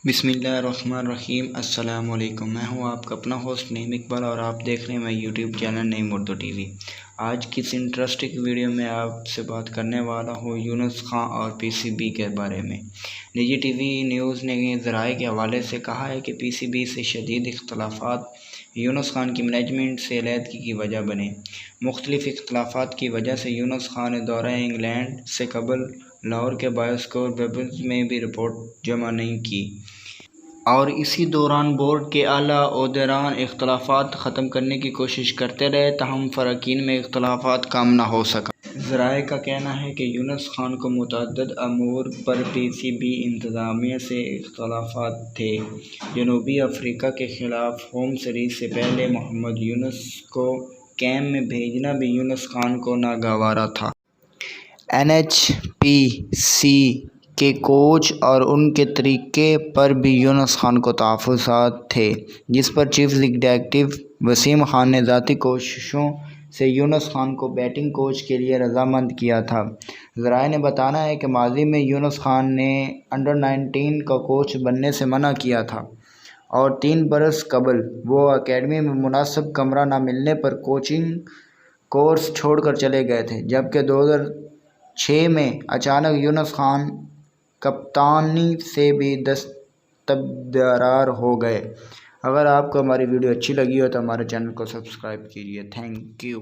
بسم اللہ الرحمن الرحیم۔ السلام علیکم، میں ہوں آپ کا اپنا ہوسٹ نعیم اقبال اور آپ دیکھ رہے ہیں میں یوٹیوب چینل نعیم اردو ٹی وی۔ آج کی اس انٹرسٹنگ ویڈیو میں آپ سے بات کرنے والا ہوں یونس خان اور پی سی بی کے بارے میں۔ نجی ٹی وی نیوز نے ذرائع کے حوالے سے کہا ہے کہ پی سی بی سے شدید اختلافات یونس خان کی مینجمنٹ سے علیحدگی کی وجہ بنے۔ مختلف اختلافات کی وجہ سے یونس خان نے دورہ انگلینڈ سے قبل لاہور کے بایوسکوپ ویبز میں بھی رپورٹ جمع نہیں کی اور اسی دوران بورڈ کے اعلیٰ عہدیدار اختلافات ختم کرنے کی کوشش کرتے رہے، تاہم فریقین میں اختلافات کم نہ ہو سکا۔ ذرائع کا کہنا ہے کہ یونس خان کو متعدد امور پر پی سی بی انتظامیہ سے اختلافات تھے۔ جنوبی افریقہ کے خلاف ہوم سیریز سے پہلے محمد یونس کو کیمپ میں بھیجنا بھی یونس خان کو ناگوارا تھا۔ این ایچ پی سی کے کوچ اور ان کے طریقے پر بھی یونس خان کو تحفظات تھے، جس پر چیف ایگزیکٹو وسیم خان نے ذاتی کوششوں سے یونس خان کو بیٹنگ کوچ کے لیے رضامند کیا تھا۔ ذرائع نے بتایا ہے کہ ماضی میں یونس خان نے انڈر-19 کا کوچ بننے سے منع کیا تھا اور 3 برس قبل وہ اکیڈمی میں مناسب کمرہ نہ ملنے پر کوچنگ کورس چھوڑ کر چلے گئے تھے، جبکہ 2006 میں اچانک یونس خان کپتانی سے بھی دستبردار ہو گئے۔ اگر آپ کو ہماری ویڈیو اچھی لگی ہو تو ہمارے چینل کو سبسکرائب کیجیے۔ Thank you.